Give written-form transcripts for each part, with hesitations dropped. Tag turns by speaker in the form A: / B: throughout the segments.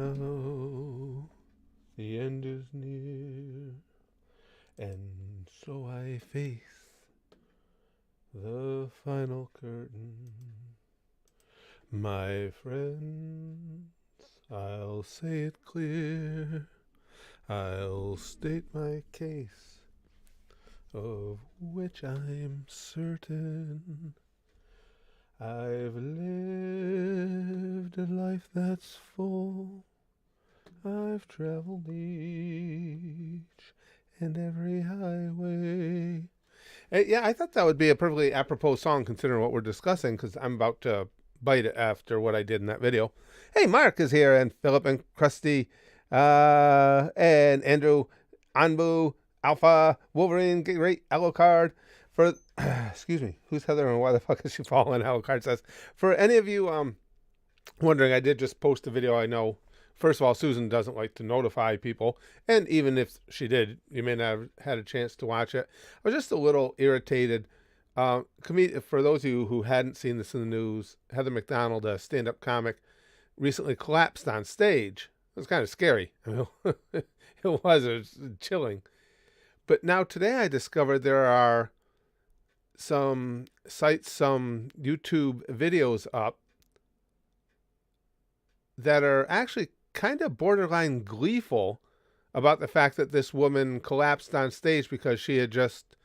A: now the end is near, and so I face the final curtain. My friends, I'll say it clear. I'll state my case, of which I'm certain. I've lived a life that's full. I've traveled each and every highway. Yeah, I thought that would be a perfectly apropos song considering what we're discussing, because I'm about to bite it after what I did in that video. Hey, Mark is here, and Philip and Krusty, and Andrew, Anbu, Alpha, Wolverine, Great, Alucard. For excuse me, who's Heather and why the fuck is she following? Alucard says. For any of you wondering, I did just post a video. I know. First of all, Susan doesn't like to notify people, and even if she did, you may not have had a chance to watch it. I was just a little irritated. For those of you who hadn't seen this in the news, Heather McDonald, a stand-up comic, recently collapsed on stage. It was kind of scary. I mean, it was chilling. But now today I discovered there are some sites, some YouTube videos up that are actually kind of borderline gleeful about the fact that this woman collapsed on stage because she had just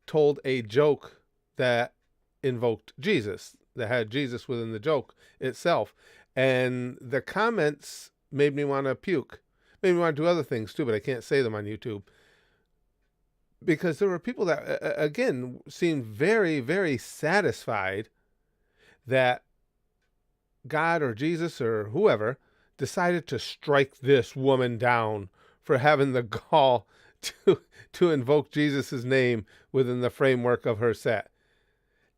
A: told a joke that invoked Jesus, that had Jesus within the joke itself. And the comments made me want to puke. Made me want to do other things too, but I can't say them on YouTube. Because there were people that, again, seemed very, very satisfied that God or Jesus or whoever decided to strike this woman down for having the gall to invoke Jesus's name within the framework of her set.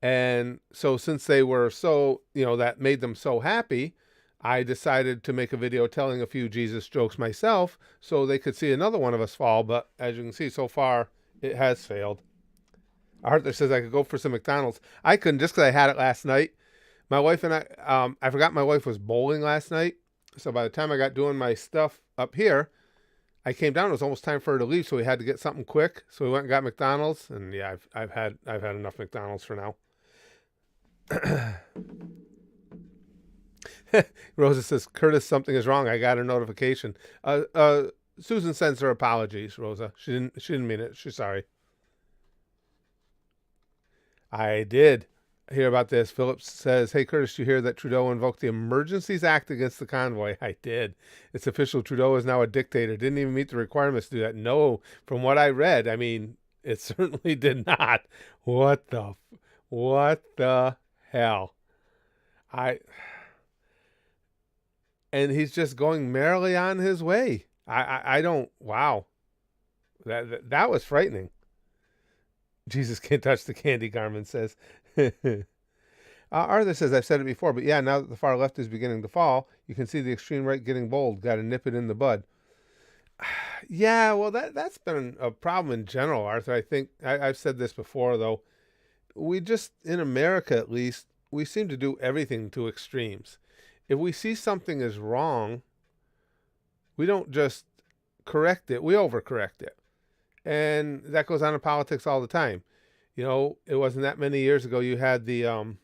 A: And so since they were so, that made them so happy, I decided to make a video telling a few Jesus jokes myself so they could see another one of us fall. But as you can see, so far, it has failed. Arthur says I could go for some McDonald's. I couldn't just because I had it last night. My wife and I forgot my wife was bowling last night. So by the time I got doing my stuff up here, I came down. It was almost time for her to leave, so we had to get something quick. So we went and got McDonald's, and yeah, I've had enough McDonald's for now. Rosa says, Curtis, something is wrong. I got a notification. Susan sends her apologies, Rosa. She didn't mean it. She's sorry. I did hear about this. Phillips says, hey, Curtis, you hear that Trudeau invoked the Emergencies Act against the convoy? I did. It's official. Trudeau is now a dictator. Didn't even meet the requirements to do that. No, from what I read, I mean, it certainly did not. What the hell? And he's just going merrily on his way. I don't, wow. That was frightening. Jesus can't touch the candy, Garmin says. Arthur says, I've said it before, but yeah, now that the far left is beginning to fall, you can see the extreme right getting bold. Got to nip it in the bud. Yeah, well, that's been a problem in general, Arthur. I think I've said this before, though. We just, in America at least, we seem to do everything to extremes. If we see something is wrong, we don't just correct it, we overcorrect it. And that goes on in politics all the time. It wasn't that many years ago you had the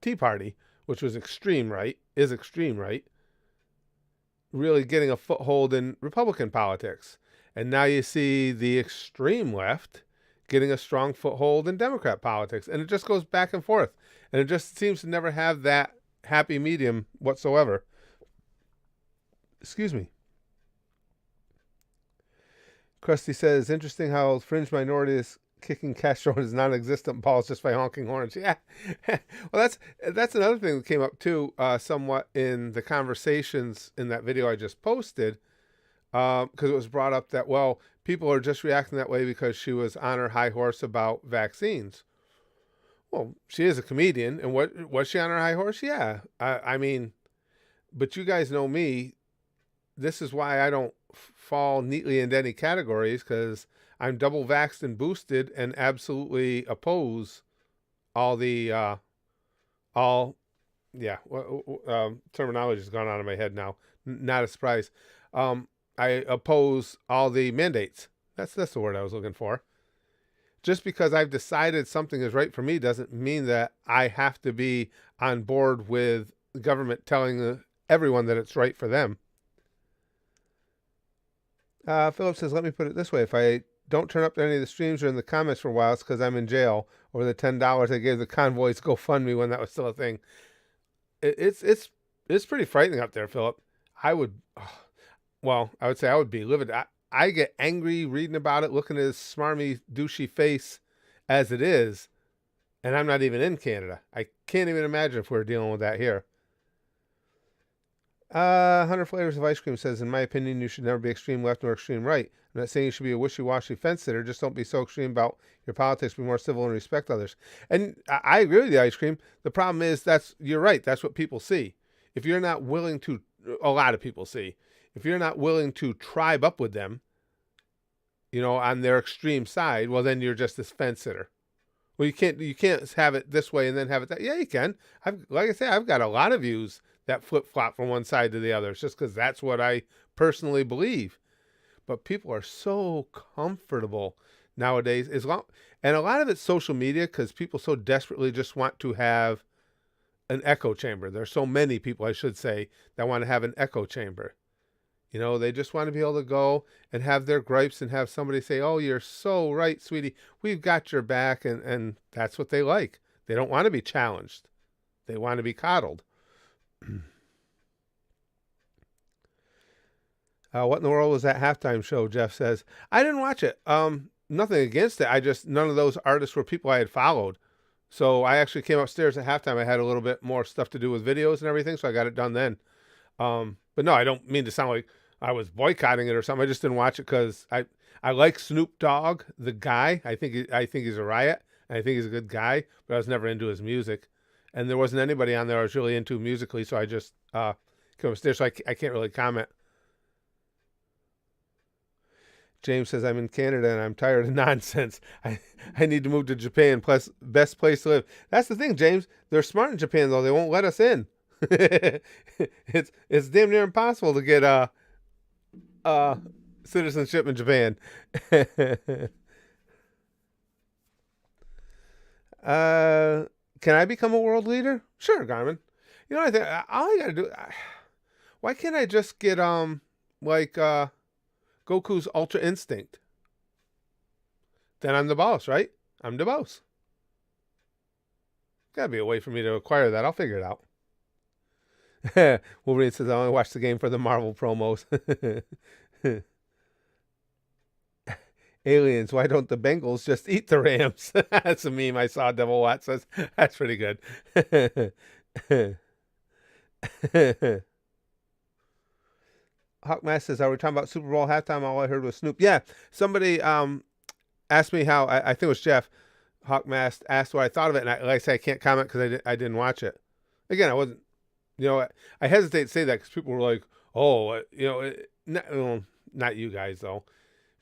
A: Tea Party, which was extreme right, really getting a foothold in Republican politics. And now you see the extreme left getting a strong foothold in Democrat politics. And it just goes back and forth. And it just seems to never have that happy medium whatsoever. Excuse me. Krusty says, interesting how fringe minorities kicking Castro is non-existent balls just by honking horns. Yeah. Well, that's another thing that came up too, somewhat in the conversations in that video I just posted, because it was brought up that, well, people are just reacting that way because she was on her high horse about vaccines. Well, she is a comedian, and was she on her high horse? Yeah. I mean, but you guys know me. This is why I don't fall neatly into any categories, because I'm double vaxxed and boosted and absolutely oppose all the Yeah, terminology has gone out of my head now. Not a surprise. I oppose all the mandates. That's the word I was looking for. Just because I've decided something is right for me doesn't mean that I have to be on board with the government telling everyone that it's right for them. Philip says, let me put it this way. If I don't turn up to any of the streams or in the comments for a while, it's because I'm in jail, or the $10 I gave the convoys GoFundMe when that was still a thing. It's pretty frightening up there, Philip. I would, well, I would say I would be livid. I get angry reading about it, looking at his smarmy, douchey face as it is, and I'm not even in Canada. I can't even imagine if we're dealing with that here. 100 Flavors of Ice Cream says, in my opinion, you should never be extreme left nor extreme right. I'm not saying you should be a wishy-washy fence sitter. Just don't be so extreme about your politics. Be more civil and respect others. And I agree with the ice cream. The problem is you're right. That's what people see. If you're not willing to, a lot of people see, if you're not willing to tribe up with them, on their extreme side, well, then you're just this fence sitter. Well, you can't have it this way and then have it that. Yeah, you can. Like I say, I've got a lot of views that flip-flop from one side to the other. It's just because that's what I personally believe. But people are so comfortable nowadays. And a lot of it's social media, because people so desperately just want to have an echo chamber. There's so many people, I should say, that want to have an echo chamber. They just want to be able to go and have their gripes and have somebody say, oh, you're so right, sweetie. We've got your back. And that's what they like. They don't want to be challenged. They want to be coddled. What in the world was that halftime show? Jeff says. I didn't watch it. Nothing against it. None of those artists were people I had followed. So I actually came upstairs at halftime. I had a little bit more stuff to do with videos and everything, so I got it done then. But no, I don't mean to sound like I was boycotting it or something. I just didn't watch it because I like Snoop Dogg, the guy. I think he's a riot, and I think he's a good guy, but I was never into his music. And there wasn't anybody on there I was really into musically, so I just came upstairs, so I can't really comment. James says, I'm in Canada and I'm tired of nonsense. I need to move to Japan, plus best place to live. That's the thing, James. They're smart in Japan, though. They won't let us in. It's damn near impossible to get citizenship in Japan. Can I become a world leader? Sure, Garmin. I think all I gotta do. Why can't I just get Goku's Ultra Instinct? Then I'm the boss, right? I'm the boss. Gotta be a way for me to acquire that. I'll figure it out. Wolverine says, I only watch the game for the Marvel promos. Aliens, why don't the Bengals just eat the Rams? That's a meme I saw. Devil Watt says. That's pretty good. Hawkmaster says, are we talking about Super Bowl halftime? All I heard was Snoop. Yeah, somebody asked me how, I think it was Jeff, Hawkmaster asked what I thought of it, and like I said, I can't comment because I didn't watch it. Again, I wasn't, I hesitate to say that because people were like, oh, not you guys, though.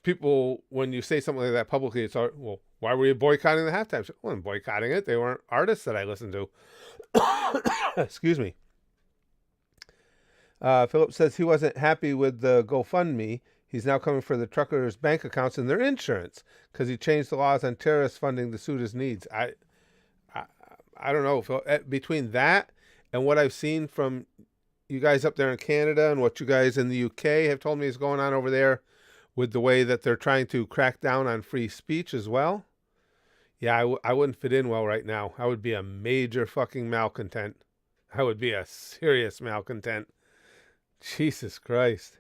A: People, when you say something like that publicly, it's all, well, why were you boycotting the halftime show? I wasn't boycotting it. They weren't artists that I listened to. Excuse me. Philip says he wasn't happy with the GoFundMe. He's now coming for the truckers' bank accounts and their insurance because he changed the laws on terrorist funding to suit his needs. I don't know, Phil. Between that and what I've seen from you guys up there in Canada and what you guys in the UK have told me is going on over there with the way that they're trying to crack down on free speech as well. Yeah, I wouldn't fit in well right now. I would be a major fucking malcontent. I would be a serious malcontent. Jesus Christ.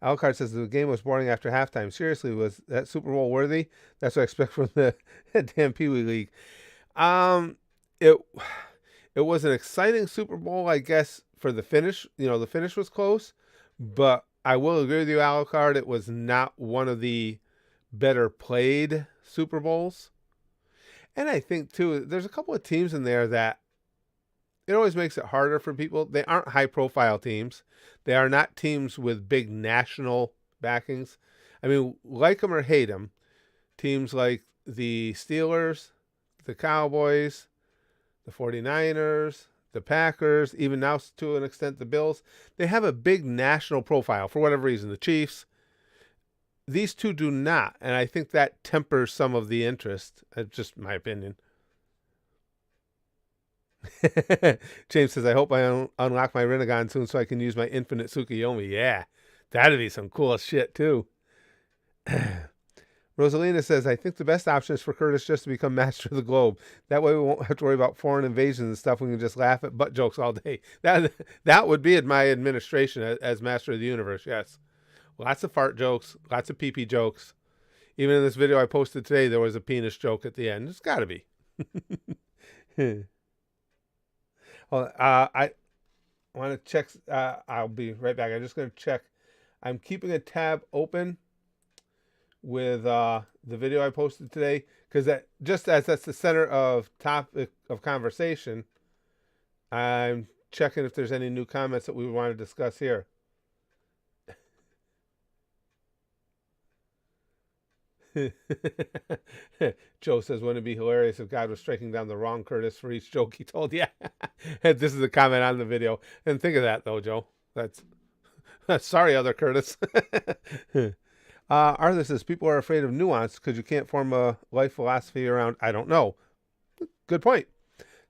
A: Alcard says the game was boring after halftime. Seriously, was that Super Bowl worthy? That's what I expect from the damn Pee Wee League. It was an exciting Super Bowl, I guess, for the finish. The finish was close, but I will agree with you, Alucard. It was not one of the better played Super Bowls. And I think, too, there's a couple of teams in there that it always makes it harder for people. They aren't high-profile teams. They are not teams with big national backings. I mean, like them or hate them, teams like the Steelers, the Cowboys, The 49ers, the Packers, even now to an extent the Bills, they have a big national profile for whatever reason. The Chiefs, these two do not, and I think that tempers some of the interest. That's just my opinion. James says, I hope I unlock my Renegon soon so I can use my infinite Tsukuyomi. Yeah, that'd be some cool shit, too. Rosalina says, I think the best option is for Curtis just to become master of the globe. That way we won't have to worry about foreign invasions and stuff. We can just laugh at butt jokes all day. That would be in my administration as master of the universe, yes. Lots of fart jokes, lots of pee-pee jokes. Even in this video I posted today, there was a penis joke at the end. It's got to be. Well, I want to check. I'll be right back. I'm just going to check. I'm keeping a tab open with the video I posted today because that just as that's the center of topic of conversation, I'm checking if there's any new comments that we want to discuss here. Joe says, wouldn't it be hilarious if God was striking down the wrong Curtis for each joke he told? Yeah. This is a comment on the video. And think of that, though, Joe. That's sorry, other Curtis. Arthur says, people are afraid of nuance because you can't form a life philosophy around, I don't know. Good point.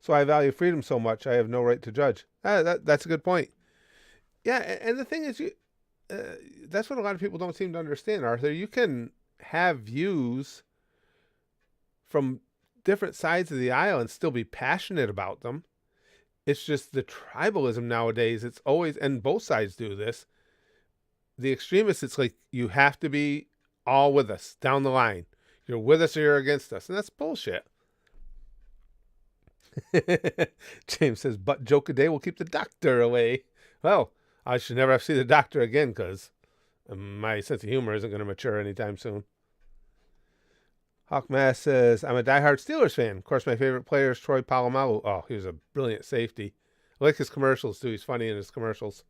A: So I value freedom so much, I have no right to judge. That's a good point. Yeah, and the thing is, that's what a lot of people don't seem to understand, Arthur. You can have views from different sides of the aisle and still be passionate about them. It's just the tribalism nowadays. It's always, and both sides do this. The extremists, it's like you have to be all with us down the line. You're with us or you're against us. And that's bullshit. James says, but joke a day will keep the doctor away. Well, I should never have to see the doctor again because my sense of humor isn't going to mature anytime soon. Hawkmass says, I'm a diehard Steelers fan. Of course, my favorite player is Troy Polamalu. Oh, he was a brilliant safety. I like his commercials, too. He's funny in his commercials.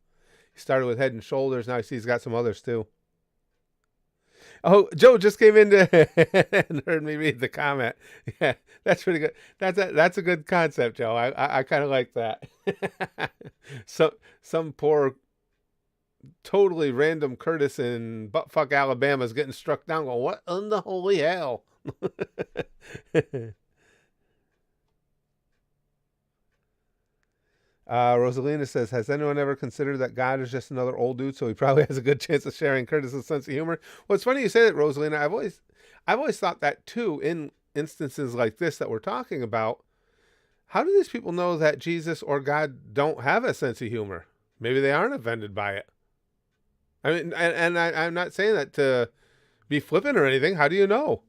A: He started with Head and Shoulders. Now I see he's got some others, too. Oh, Joe just came in and heard me read the comment. Yeah, that's pretty good. That's a good concept, Joe. I kind of like that. So some poor, totally random Curtis in buttfuck Alabama is getting struck down. Going, what in the holy hell? Rosalina says, has anyone ever considered that God is just another old dude, so he probably has a good chance of sharing Curtis's sense of humor? Well, it's funny you say that, Rosalina. I've always thought that too in instances like this that we're talking about. How do these people know that Jesus or God don't have a sense of humor? Maybe they aren't offended by it. I mean, and I'm not saying that to be flippant or anything. How do you know?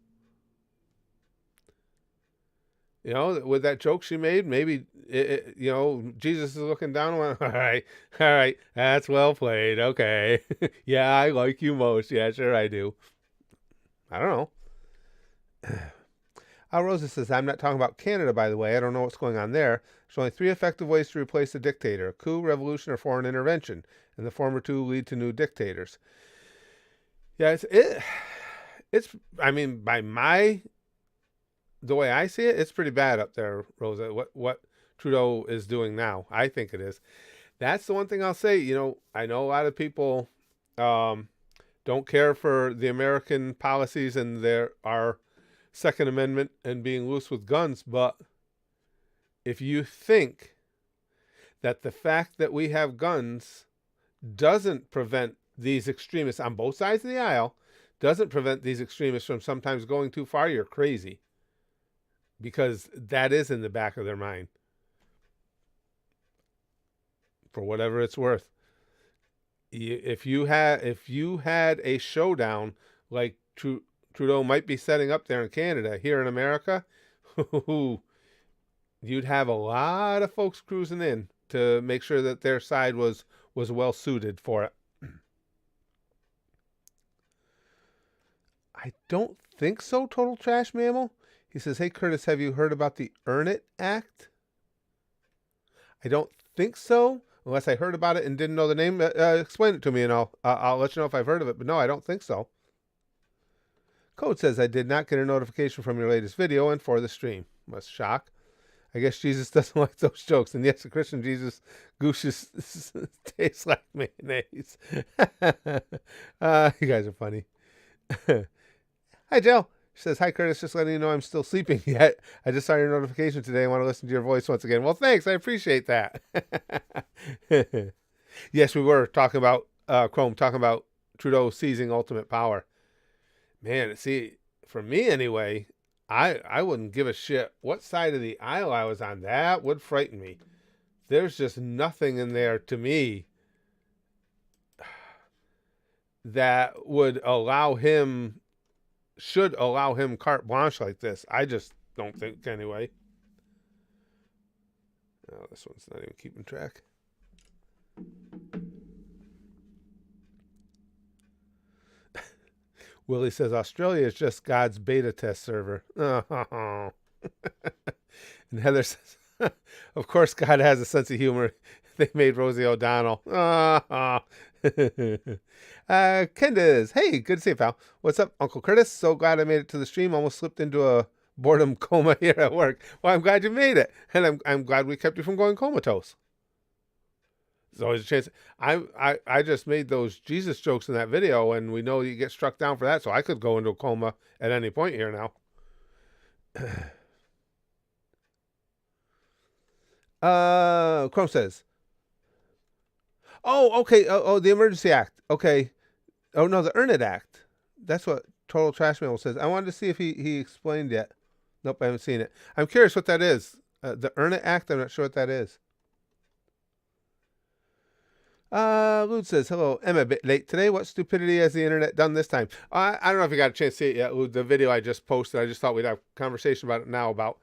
A: You know, with that joke she made, maybe, Jesus is looking down and went, all right, that's well played. Okay. Yeah, I like you most. Yeah, sure I do. I don't know. Rosa says, I'm not talking about Canada, by the way. I don't know what's going on there. There's only 3 effective ways to replace a dictator: a coup, revolution, or foreign intervention. And the former 2 lead to new dictators. Yeah, I mean, the way I see it, it's pretty bad up there, Rosa, what Trudeau is doing now. I think it is. That's the one thing I'll say. I know a lot of people don't care for the American policies and our Second Amendment and being loose with guns, but if you think that the fact that we have guns doesn't prevent these extremists on both sides of the aisle, doesn't prevent these extremists from sometimes going too far, you're crazy. Because that is in the back of their mind. For whatever it's worth. If you had a showdown like Trudeau might be setting up there in Canada, here in America, you'd have a lot of folks cruising in to make sure that their side was well suited for it. I don't think so, Total Trash Mammal. He says, hey, Curtis, have you heard about the Earn It Act? I don't think so, unless I heard about it and didn't know the name. Explain it to me, and I'll let you know if I've heard of it. But no, I don't think so. Code says, I did not get a notification from your latest video and for the stream. Must shock. I guess Jesus doesn't like those jokes. And yes, the Christian Jesus gooses tastes like mayonnaise. You guys are funny. Hi, Jill. She says, hi, Curtis. Just letting you know I'm still sleeping yet. I just saw your notification today. I want to listen to your voice once again. Well, thanks. I appreciate that. Yes, we were talking about Chrome, talking about Trudeau seizing ultimate power. Man, see, for me anyway, I wouldn't give a shit what side of the aisle I was on. That would frighten me. There's just nothing in there to me that would allow him, should allow him carte blanche like this. I just don't think anyway. Oh, this one's not even keeping track. Willie says Australia is just God's beta test server. Oh. And Heather says, of course God has a sense of humor. They made Rosie O'Donnell. Oh. Kenda's, hey, good to see you, pal. What's up, Uncle Curtis? So glad I made it to the stream. Almost slipped into a boredom coma here at work. Well, I'm glad you made it, and I'm glad we kept you from going comatose. There's always a chance. I just made those Jesus jokes in that video, and we know you get struck down for that, so I could go into a coma at any point here now. Chrome says, oh, okay. Oh, the Emergency Act. Okay. Oh, no, the Earn It Act. That's what Total Trash Mail says. I wanted to see if he explained yet. Nope, I haven't seen it. I'm curious what that is. The Earn It Act, I'm not sure what that is. Lud says, hello, I'm a bit late today. What stupidity has the internet done this time? I don't know if you got a chance to see it yet, Lud, the video I just posted. I just thought we'd have a conversation about it now about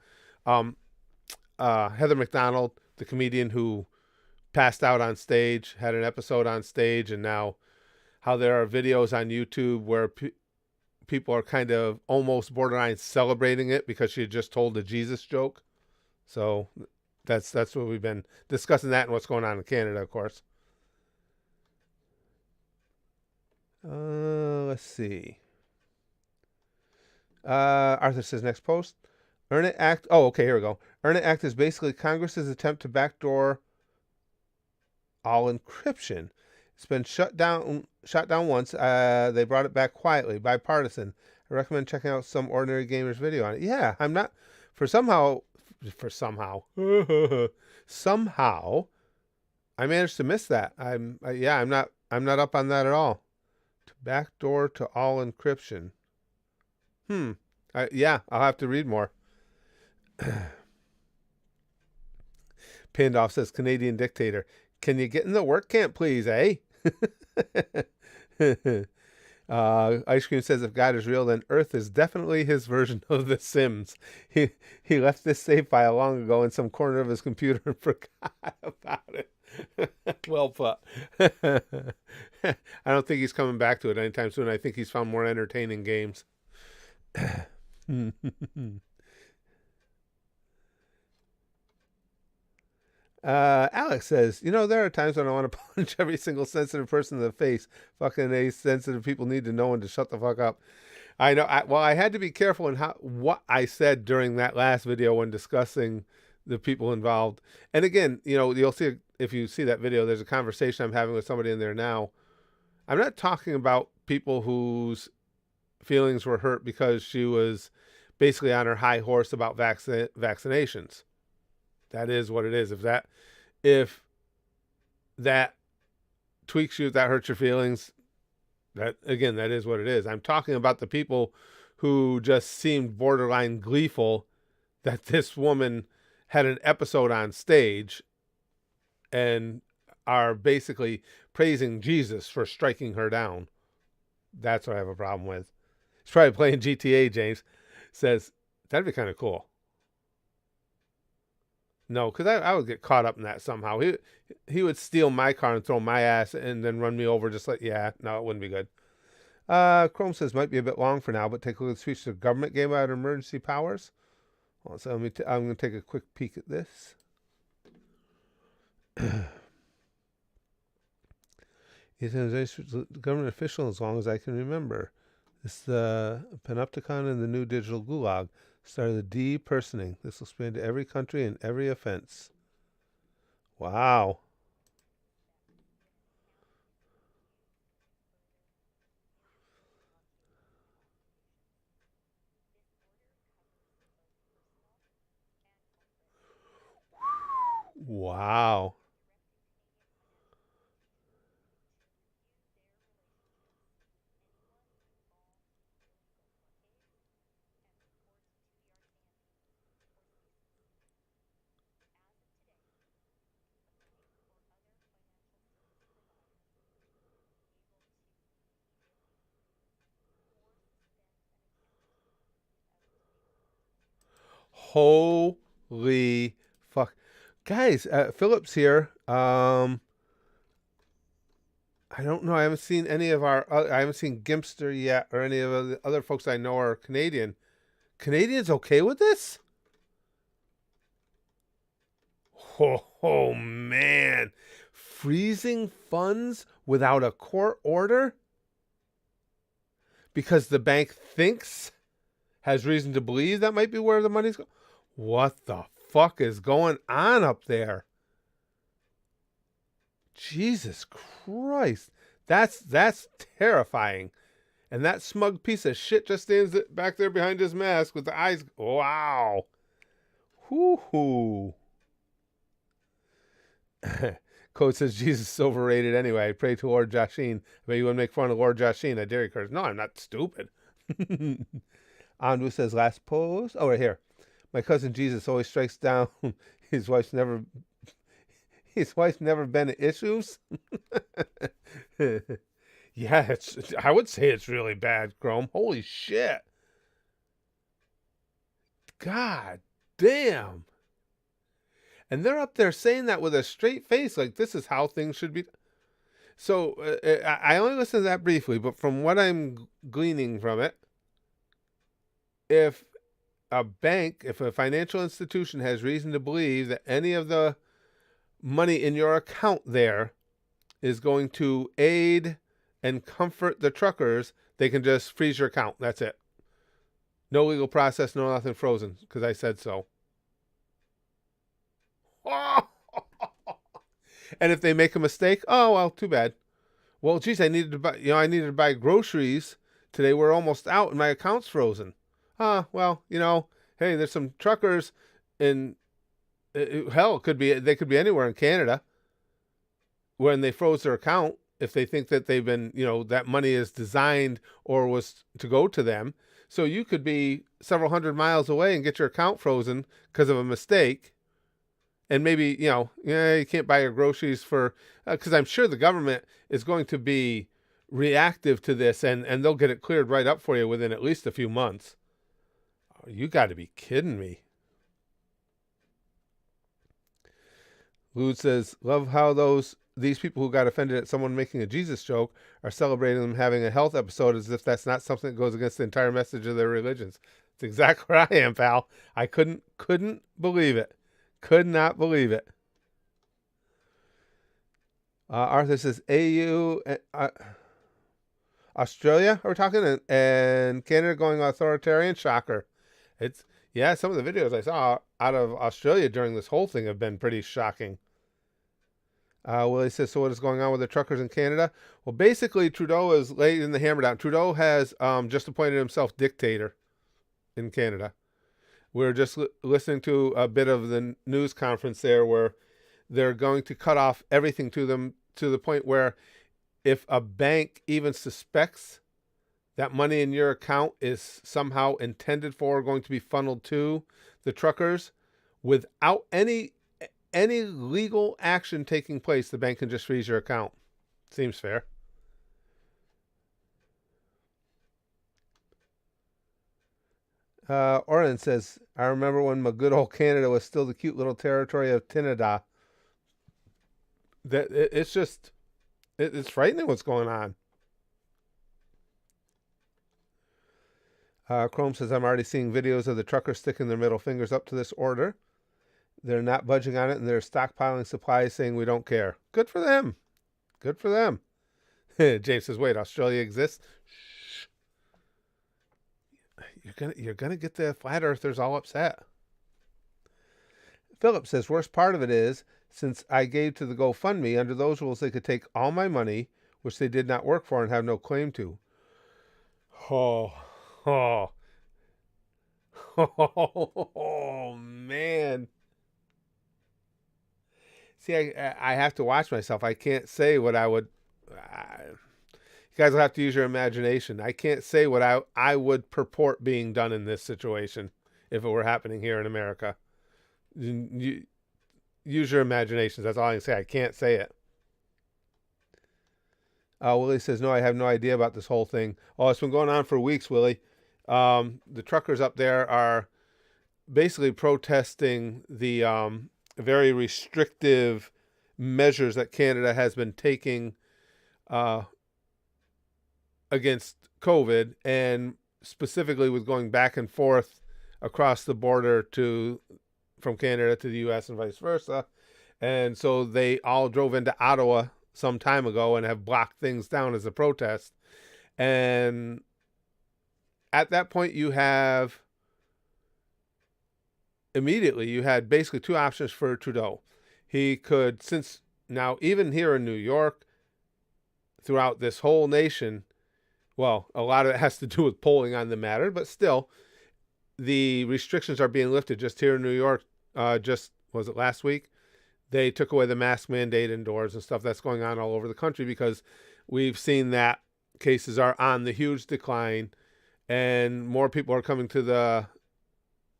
A: Heather McDonald, the comedian who passed out on stage, had an episode on stage, and now how there are videos on YouTube where people are kind of almost borderline celebrating it because she had just told a Jesus joke. So that's what we've been discussing, that and what's going on in Canada, of course. Let's see. Arthur says, next post. Earn It Act. Oh, okay, here we go. Earn It Act is basically Congress's attempt to backdoor all encryption. It's been shut down once. They brought it back quietly, bipartisan. I recommend checking out some Ordinary Gamers video on it. Yeah, I'm not somehow I managed to miss that. I'm not up on that at all. To backdoor to all encryption. Yeah, I'll have to read more. Pandoff says, Canadian dictator. Can you get in the work camp, please, eh? Ice Cream says, if God is real, then Earth is definitely his version of The Sims. He left this save file long ago in some corner of his computer and forgot about it. Well put. I don't think he's coming back to it anytime soon. I think he's found more entertaining games. Alex says, there are times when I want to punch every single sensitive person in the face. Fucking A, sensitive people need to know when to shut the fuck up. I know. I had to be careful in what I said during that last video when discussing the people involved. And again, you'll see, if you see that video, there's a conversation I'm having with somebody in there now. I'm not talking about people whose feelings were hurt because she was basically on her high horse about vaccinations. That is what it is. If that tweaks you, if that hurts your feelings, that is what it is. I'm talking about the people who just seemed borderline gleeful that this woman had an episode on stage and are basically praising Jesus for striking her down. That's what I have a problem with. He's probably playing GTA, James. Says, that'd be kind of cool. No, because I would get caught up in that somehow. He would steal my car and throw my ass and then run me over just like, yeah, no, it wouldn't be good. Chrome says, might be a bit long for now, but take a look at the speech to the government gave out emergency powers. Well, so I'm going to take a quick peek at this. He's a government official as long as I can remember. It's the Panopticon and the new digital gulag. Started the depersoning. This will span to every country and every offense. Wow. Wow. Holy fuck. Guys, Philip's here. I don't know. I haven't seen any of our. I haven't seen Gimpster yet, or any of the other folks I know are Canadian. Canadians okay with this? Oh man, freezing funds without a court order because the bank thinks has reason to believe that might be where the money's going. What the fuck is going on up there? Jesus Christ, that's terrifying. And that smug piece of shit just stands back there behind his mask with the eyes. Wow. Hoo-hoo. Code says Jesus is overrated anyway. I pray to Lord Joshin. I bet you want to make fun of Lord Joshin. I dare you, Curtis. No, I'm not stupid. Andu says last pose. Oh, right here. My cousin Jesus always strikes down. His wife's never been in issues. Yeah, I would say it's really bad, Chrome. Holy shit. God damn. And they're up there saying that with a straight face, like this is how things should be. So I only listened to that briefly, but from what I'm gleaning from it, if if a financial institution has reason to believe that any of the money in your account there is going to aid and comfort the truckers, they can just freeze your account. That's it. No legal process, no nothing, frozen, because I said so. And if they make a mistake, oh well, too bad. Well, geez, I needed to buy groceries today. We're almost out, and my account's frozen. Well, hey, there's some truckers in hell. They could be anywhere in Canada when they froze their account. If they think that they've been, that money is designed or was to go to them, so you could be several hundred miles away and get your account frozen because of a mistake. And maybe, you can't buy your groceries because I'm sure the government is going to be reactive to this and they'll get it cleared right up for you within at least a few months. Oh, you got to be kidding me. Lud says, love how these people who got offended at someone making a Jesus joke are celebrating them having a health episode as if that's not something that goes against the entire message of their religions. It's exactly where I am, pal. I couldn't believe it. Could not believe it. Arthur says AU, Australia, are we talking? And Canada going authoritarian? Shocker. Some of the videos I saw out of Australia during this whole thing have been pretty shocking. Willie says, so what is going on with the truckers in Canada? Well, basically, Trudeau is laying the hammer down. Trudeau has just appointed himself dictator in Canada. We're just listening to a bit of the news conference there where they're going to cut off everything to them to the point where if a bank even suspects that money in your account is somehow intended for going to be funneled to the truckers, without any legal action taking place, the bank can just freeze your account. Seems fair. Orlin says, I remember when my good old Canada was still the cute little territory of Tinada. It's frightening what's going on. Chrome says, I'm already seeing videos of the truckers sticking their middle fingers up to this order. They're not budging on it, and they're stockpiling supplies saying we don't care. Good for them. Good for them. James says, wait, Australia exists? Shh. you're gonna get the flat earthers all upset. Philip says, worst part of it is, since I gave to the GoFundMe, under those rules they could take all my money, which they did not work for and have no claim to. Oh, oh, oh, man. See, I have to watch myself. I can't say what I would. You guys will have to use your imagination. I can't say what I would purport being done in this situation if it were happening here in America. You use your imaginations. That's all I can say. I can't say it. Willie says, no, I have no idea about this whole thing. Oh, it's been going on for weeks, Willie. The truckers up there are basically protesting the very restrictive measures that Canada has been taking against COVID, and specifically with going back and forth across the border from Canada to the U.S. and vice versa. And so they all drove into Ottawa some time ago and have blocked things down as a protest. And at that point, you had basically two options for Trudeau. He could, since now even here in New York, throughout this whole nation, well, a lot of it has to do with polling on the matter, but still, the restrictions are being lifted. Just here in New York, was it last week? They took away the mask mandate indoors and stuff. That's going on all over the country because we've seen that cases are on the huge decline, and more people are coming to the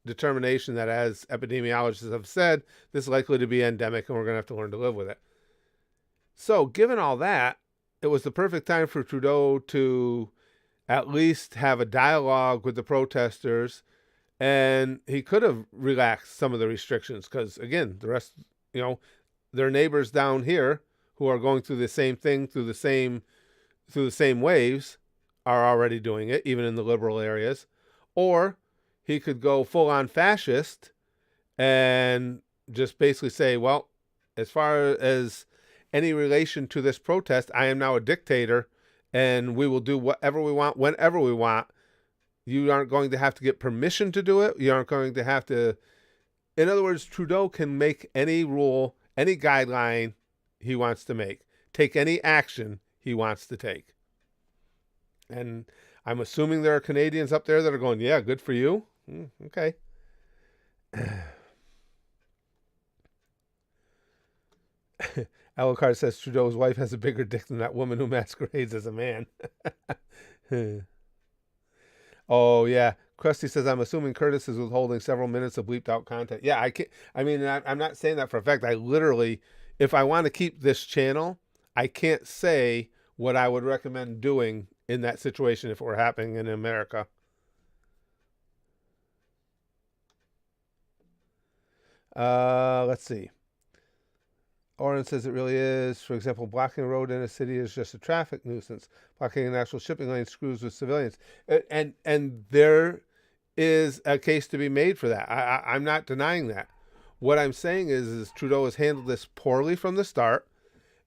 A: determination that, as epidemiologists have said, this is likely to be endemic and we're going to have to learn to live with it. So given all that, it was the perfect time for Trudeau to at least have a dialogue with the protesters, and he could have relaxed some of the restrictions because, again, the rest, their neighbors down here who are going through the same thing, through the same waves, are already doing it, even in the liberal areas. Or he could go full-on fascist and just basically say, well, as far as any relation to this protest, I am now a dictator, and we will do whatever we want, whenever we want. You aren't going to have to get permission to do it. You aren't going to have to... In other words, Trudeau can make any rule, any guideline he wants to make, take any action he wants to take. And I'm assuming there are Canadians up there that are going, yeah, good for you. Okay. Alucard says Trudeau's wife has a bigger dick than that woman who masquerades as a man. Oh, yeah. Krusty says, I'm assuming Curtis is withholding several minutes of bleeped out content. Yeah, I'm not saying that for a fact. I literally, if I want to keep this channel, I can't say what I would recommend doing in that situation if it were happening in America. Let's see. Oren says it really is. For example, blocking a road in a city is just a traffic nuisance. Blocking an actual shipping lane screws with civilians. And there is a case to be made for that. I'm not denying that. What I'm saying is Trudeau has handled this poorly from the start.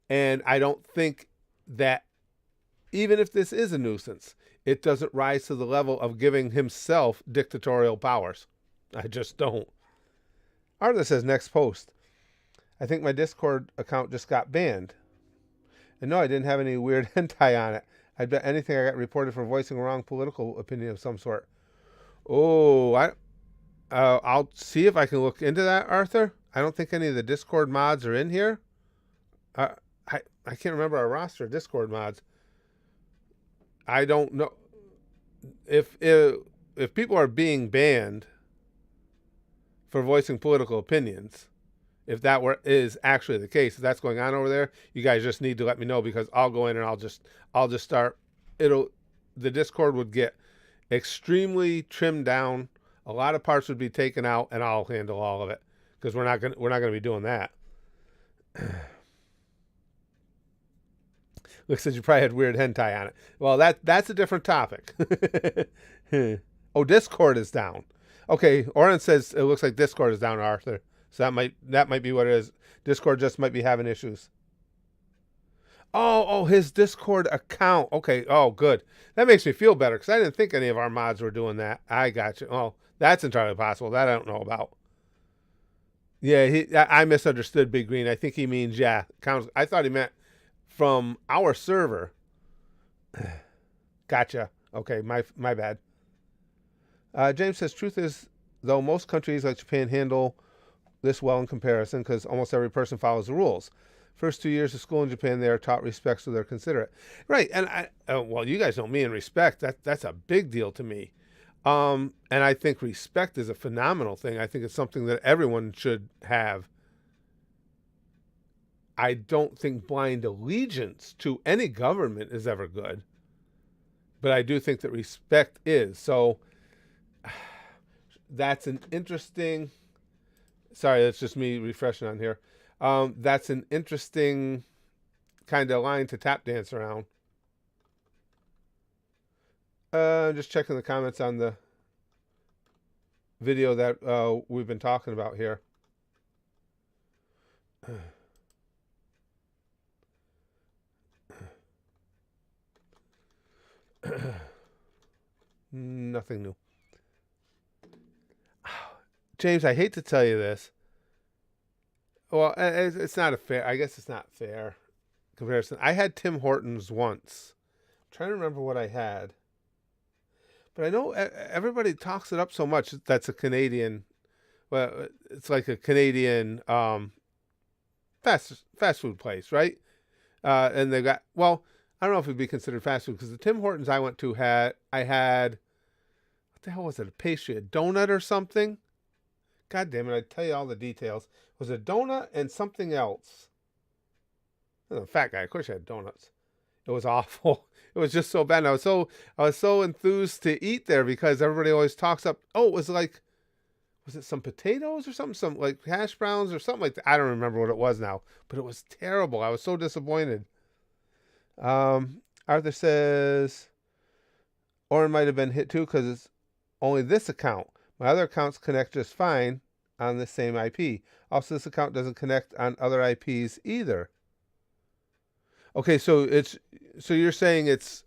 A: And I don't think that even if this is a nuisance, it doesn't rise to the level of giving himself dictatorial powers. I just don't. Arthur says, next post. I think my Discord account just got banned. And no, I didn't have any weird hentai on it. I bet anything I got reported for voicing a wrong political opinion of some sort. Oh, I'll see if I can look into that, Arthur. I don't think any of the Discord mods are in here. I can't remember our roster of Discord mods. I don't know if people are being banned for voicing political opinions. If that is actually the case, if that's going on over there, you guys just need to let me know, because I'll go in and I'll just start. The Discord would get extremely trimmed down. A lot of parts would be taken out, and I'll handle all of it, because we're not gonna be doing that. Looks like you probably had weird hentai on it. Well, that's a different topic. Oh, Discord is down. Okay, Oren says it looks like Discord is down, Arthur. So that might be what it is. Discord just might be having issues. Oh, his Discord account. Okay. Oh, good. That makes me feel better because I didn't think any of our mods were doing that. I got you. Oh, that's entirely possible. That I don't know about. Yeah, I misunderstood Big Green. I think he means yeah. Counts. I thought he meant from our server. Gotcha. Okay, my bad. James says truth is though most countries like Japan handle this well in comparison because almost every person follows the rules. First 2 years of school in Japan, they are taught respect, so they're considerate. Right, and well, you guys know me and respect. That's a big deal to me. And I think respect is a phenomenal thing. I think it's something that everyone should have. I don't think blind allegiance to any government is ever good, but I do think that respect is. So that's an interesting. Sorry, that's just me refreshing on here. That's an interesting kind of line to tap dance around. Just checking the comments on the video that we've been talking about here. Nothing new. James, I hate to tell you this. Well, it's not a fair. I guess it's not fair comparison. I had Tim Hortons once. I'm trying to remember what I had, but I know everybody talks it up so much. That's a Canadian. Well, it's like a Canadian fast food place, right? And they got well. I don't know if it'd be considered fast food because the Tim Hortons I went to had what the hell was it? A pastry, a donut or something? God damn it! I'd tell you all the details. It was a donut and something else. I'm a fat guy. Of course, I had donuts. It was awful. It was just so bad. And I was so enthused to eat there because everybody always talks up. Oh, it was like, was it some potatoes or something? Some like hash browns or something like that. I don't remember what it was now, but it was terrible. I was so disappointed. Arthur says, Oren might have been hit too because it's only this account. My other accounts connect just fine on the same IP. Also, this account doesn't connect on other IPs either. Okay, so you're saying it's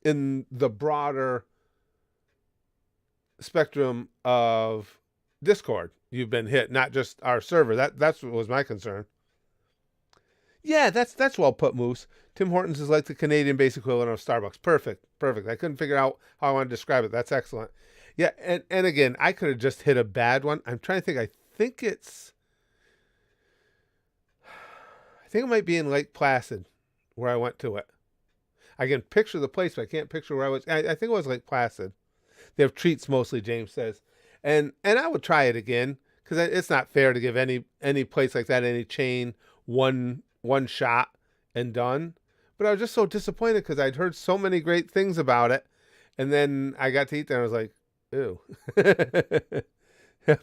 A: in the broader spectrum of Discord. You've been hit, not just our server. That's what was my concern. Yeah, that's well put, Moose. Tim Hortons is like the Canadian base equivalent of Starbucks. Perfect. I couldn't figure out how I want to describe it. That's excellent. Yeah, and again, I could have just hit a bad one. I'm trying to think. I think it might be in Lake Placid where I went to it. I can picture the place, but I can't picture where I was. I think it was Lake Placid. They have treats mostly, James says, and I would try it again because it's not fair to give any place like that, any chain, one shot and done. But I was just so disappointed because I'd heard so many great things about it, and then I got to eat there and I was like, ew.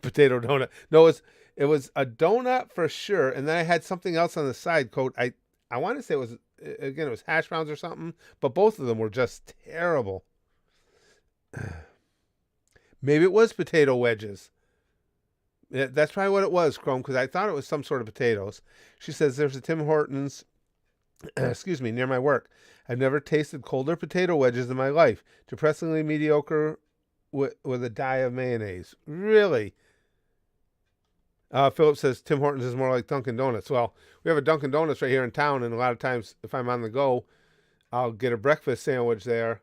A: Potato donut. No, it was a donut for sure, and then I had something else on the side. I want to say it was hash browns or something, but both of them were just terrible. Maybe it was potato wedges. That's probably what it was, Chrome, because I thought it was some sort of potatoes. She says there's a Tim Hortons, excuse me, near my work. I've never tasted colder potato wedges in my life. Depressingly mediocre with a dye of mayonnaise. Really? Philip says Tim Hortons is more like Dunkin' Donuts. Well, we have a Dunkin' Donuts right here in town, and a lot of times if I'm on the go, I'll get a breakfast sandwich there.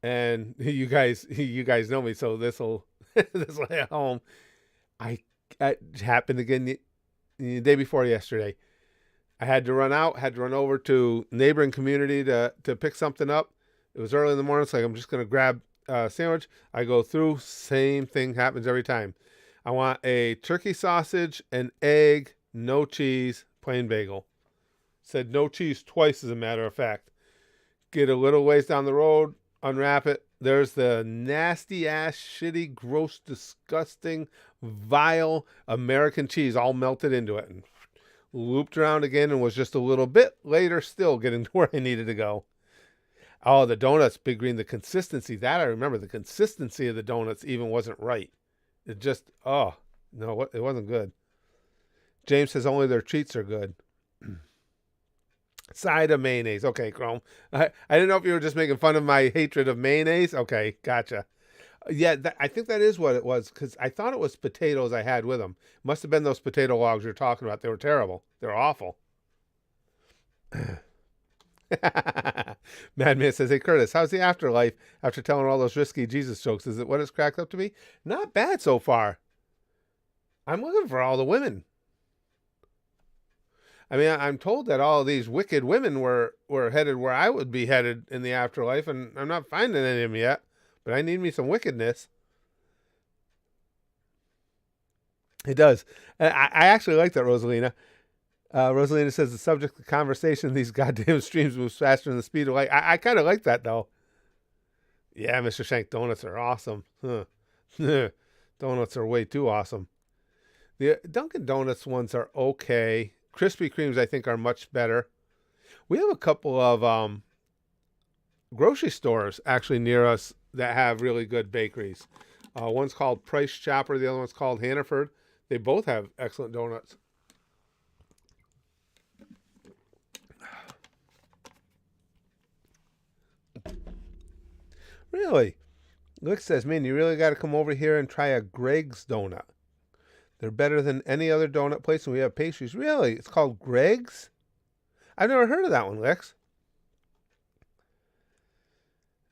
A: And you guys know me, so this'll hit home. It happened again the day before yesterday. I had to run over to neighboring community to pick something up. It was early in the morning, so I'm just gonna grab a sandwich. I go through, same thing happens every time. I want a turkey sausage, an egg, no cheese, plain bagel. Said no cheese twice, as a matter of fact. Get a little ways down the road, unwrap it. There's the nasty ass, shitty, gross, disgusting, vile American cheese all melted into it and looped around again and was just a little bit later still getting to where I needed to go. Oh, the donuts, Big Green, the consistency, that I remember. The consistency of the donuts even wasn't right. It just, oh, no, it wasn't good. James says only their treats are good. Side of mayonnaise. Okay, Chrome. I didn't know if you were just making fun of my hatred of mayonnaise. Okay, gotcha. Yeah, I think that is what it was because I thought it was potatoes I had with them. Must have been those potato logs you're talking about. They were terrible. They're awful. Madman says, "Hey Curtis, how's the afterlife after telling all those risky Jesus jokes? Is it what it's cracked up to be? Not bad so far. I'm looking for all the women. I mean, I'm told that all of these wicked women were headed where I would be headed in the afterlife, and I'm not finding any of them yet. But I need me some wickedness. It does. I actually like that, Rosalina. Rosalina says the subject of the conversation, these goddamn streams moves faster than the speed of light. I kind of like that, though. Yeah, Mr. Shank, donuts are awesome. Huh. Donuts are way too awesome. The Dunkin' Donuts ones are okay. Krispy Kremes, I think, are much better. We have a couple of grocery stores actually near us that have really good bakeries. One's called Price Chopper. The other one's called Hannaford. They both have excellent donuts. Really? Lick says, man, you really got to come over here and try a Greg's donut. They're better than any other donut place, and we have pastries. Really? It's called Greg's? I've never heard of that one, Lex.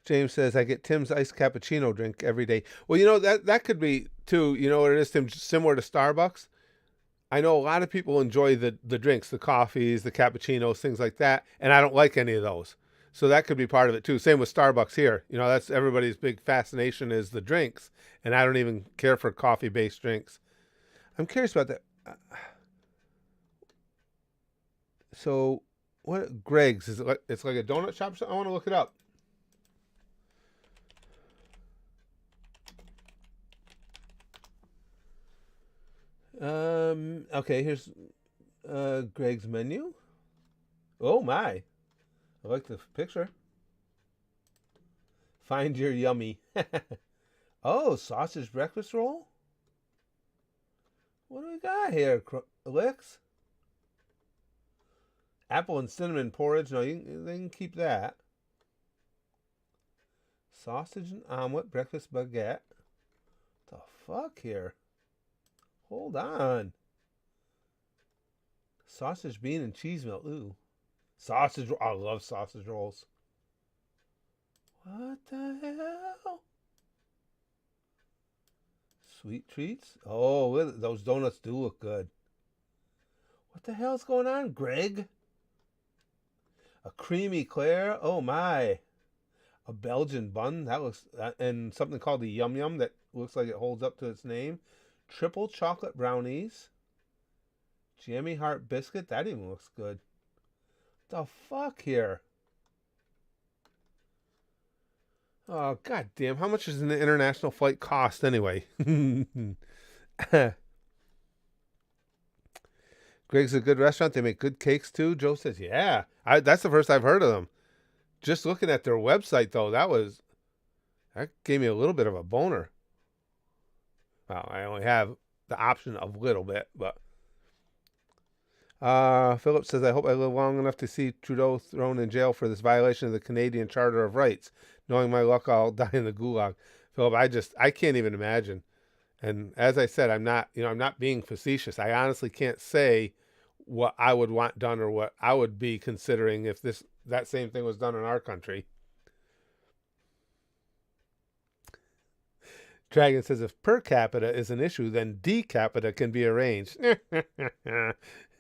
A: James says, I get Tim's iced cappuccino drink every day. Well, that could be, too, you know what it is, Tim, similar to Starbucks. I know a lot of people enjoy the drinks, the coffees, the cappuccinos, things like that, and I don't like any of those. So that could be part of it, too. Same with Starbucks here. That's everybody's big fascination is the drinks, and I don't even care for coffee-based drinks. I'm curious about that. So, what Greg's? Is it like it's like a donut shop or something? I want to look it up. Okay, here's Greg's menu. Oh my. I like the picture. Find your yummy. Oh, sausage breakfast roll? What do we got here, Alex? Apple and cinnamon porridge. No, they can keep that. Sausage and omelet, breakfast baguette. What the fuck here? Hold on. Sausage, bean, and cheese melt. Ooh. Sausage. I love sausage rolls. What the hell? Sweet treats. Oh, those donuts do look good. What the hell's going on, Greg? A creamy Claire. Oh my. A Belgian bun. That looks, and something called the Yum Yum that looks like it holds up to its name. Triple chocolate brownies. Jammy heart biscuit. That even looks good. The fuck here? Oh, god damn. How much does an international flight cost anyway? Greg's a good restaurant. They make good cakes too. Joe says, yeah. That's the first I've heard of them. Just looking at their website, though, that gave me a little bit of a boner. Well, I only have the option of a little bit, but. Philip says, I hope I live long enough to see Trudeau thrown in jail for this violation of the Canadian Charter of Rights. Knowing my luck, I'll die in the gulag. Philip, I can't even imagine. And as I said, I'm not being facetious. I honestly can't say what I would want done or what I would be considering if that same thing was done in our country. Dragon says, if per capita is an issue, then D capita can be arranged.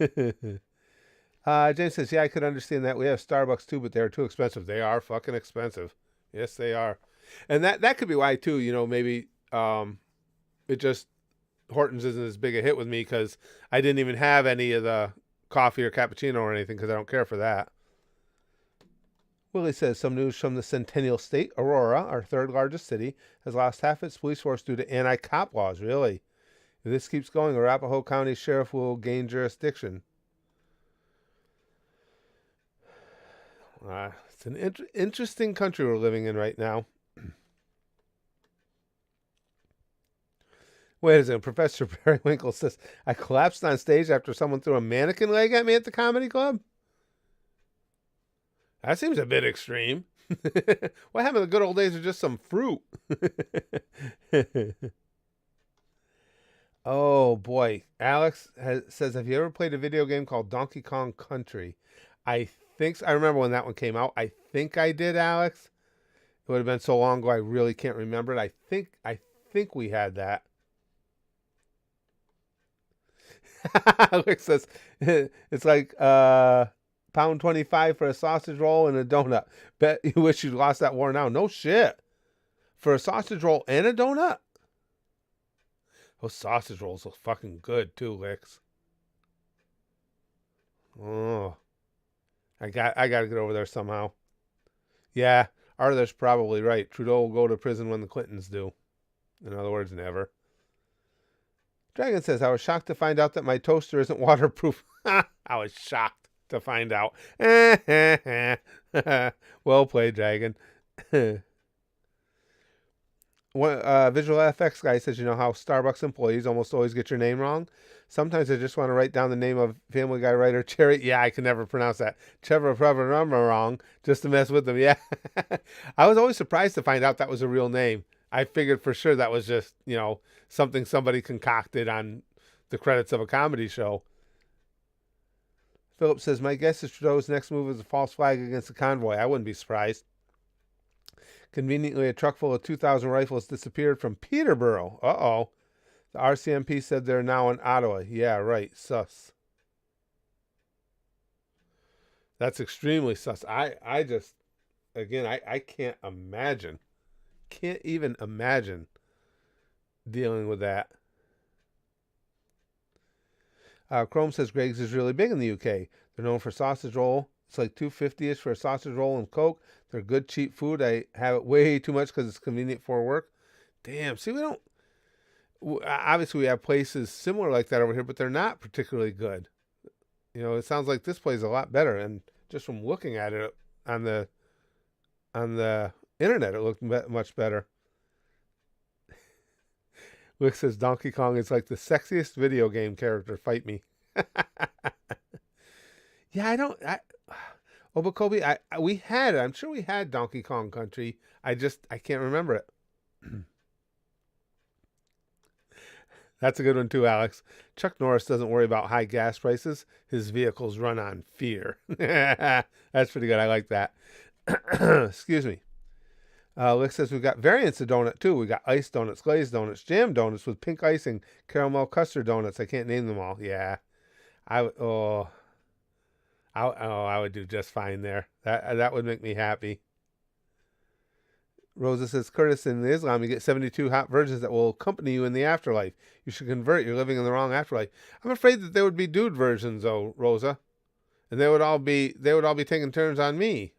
A: James says, yeah, I could understand that. We have Starbucks too, but they're too expensive. They are fucking expensive. Yes, they are. And that could be why too, maybe it just, Hortons isn't as big a hit with me because I didn't even have any of the coffee or cappuccino or anything because I don't care for that. Willie says, some news from the Centennial State. Aurora, our third largest city, has lost half its police force due to anti-cop laws. Really? If this keeps going, Arapahoe County Sheriff will gain jurisdiction. It's an interesting country we're living in right now. Wait a second. Professor Periwinkle says, I collapsed on stage after someone threw a mannequin leg at me at the comedy club? That seems a bit extreme. What happened to the good old days of just some fruit? Oh boy, says, "Have you ever played a video game called Donkey Kong Country?" I think so. I remember when that one came out. I think I did, Alex. It would have been so long ago, I really can't remember it. I think we had that. Alex says, "It's like pound 25 for a sausage roll and a donut. Bet you wish you'd lost that war now." No shit. For a sausage roll and a donut. Those sausage rolls look fucking good too, Licks. Oh, I got to get over there somehow. Yeah, Arthur's probably right. Trudeau will go to prison when the Clintons do. In other words, never. Dragon says, "I was shocked to find out that my toaster isn't waterproof." I was shocked to find out. Well played, Dragon. Visual FX guy says, "You know how Starbucks employees almost always get your name wrong? Sometimes I just want to write down the name of Family Guy writer Cherry." Yeah, I can never pronounce that. Trevor wrong just to mess with them. Yeah. I was always surprised to find out that was a real name. I figured for sure that was just, something somebody concocted on the credits of a comedy show. Philip says, "My guess is Trudeau's next move is a false flag against the convoy. I wouldn't be surprised." Conveniently, a truck full of 2,000 rifles disappeared from Peterborough. Uh-oh. The RCMP said they're now in Ottawa. Yeah, right. Sus. That's extremely sus. I just, again, I can't imagine. Can't even imagine dealing with that. Chrome says Greg's is really big in the UK. They're known for sausage roll. It's like $2.50-ish for a sausage roll and Coke. They're good, cheap food. I have it way too much because it's convenient for work. Damn. See, we don't... Obviously, we have places similar like that over here, but they're not particularly good. It sounds like this place is a lot better. And just from looking at it on the internet, it looked much better. Wick says Donkey Kong is like the sexiest video game character. Fight me. Yeah, but Kobe, we had it. I'm sure we had Donkey Kong Country. I can't remember it. That's a good one too, Alex. Chuck Norris doesn't worry about high gas prices. His vehicles run on fear. That's pretty good. I like that. Excuse me. Lick says we've got variants of donut too. We got iced donuts, glazed donuts, jam donuts with pink icing, caramel custard donuts. I can't name them all. Yeah, I would do just fine there. That would make me happy. Rosa says, "Curtis, in Islam, you get 72 hot virgins that will accompany you in the afterlife. You should convert. You're living in the wrong afterlife." I'm afraid that there would be dude versions, though, Rosa, and they would all be taking turns on me.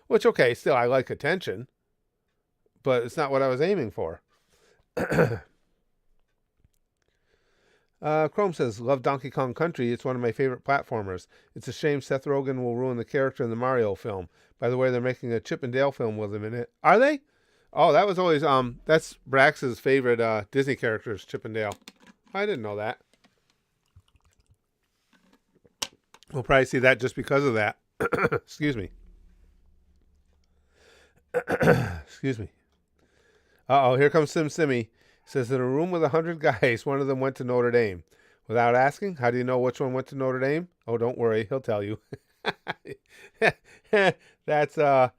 A: Which, okay, still, I like attention, but it's not what I was aiming for. Chrome says, "Love Donkey Kong Country. It's one of my favorite platformers. It's a shame Seth Rogen will ruin the character in the Mario film. By the way, they're making a Chip and Dale film with him in it." Are they? Oh, that was always, that's Brax's favorite Disney characters, Chip and Dale. I didn't know that. We'll probably see that just because of that. Excuse me. Excuse me. Uh-oh, here comes Simmy. Says, "In a room with 100 guys, one of them went to Notre Dame. Without asking, how do you know which one went to Notre Dame? Oh, don't worry, he'll tell you." That's I'd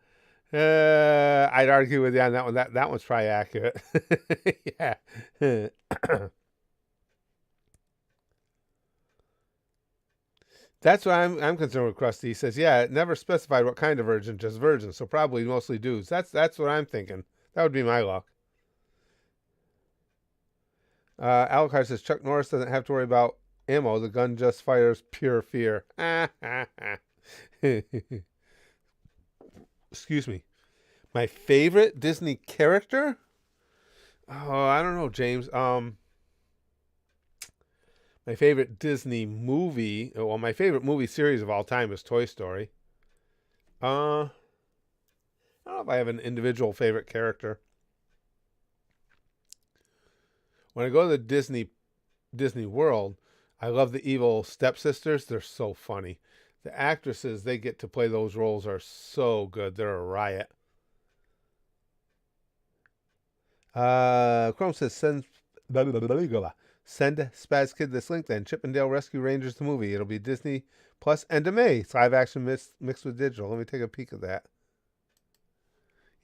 A: argue with you on that one. That one's probably accurate. Yeah. That's what I'm concerned with. Krusty he says, "Yeah, it never specified what kind of virgin, just virgins, so probably mostly dudes." That's what I'm thinking. That would be my luck. Alucard says Chuck Norris doesn't have to worry about ammo. The gun just fires pure fear. Excuse me. My favorite Disney character? Oh, I don't know, James. My favorite Disney movie. Well, my favorite movie series of all time is Toy Story. I don't know if I have an individual favorite character. When I go to the Disney World, I love the evil stepsisters. They're so funny. The actresses they get to play those roles are so good. They're a riot. Chrome says send Spaz Kid this link then. Chippendale Rescue Rangers the movie. It'll be Disney Plus end of May. It's live action mixed with digital. Let me take a peek of that.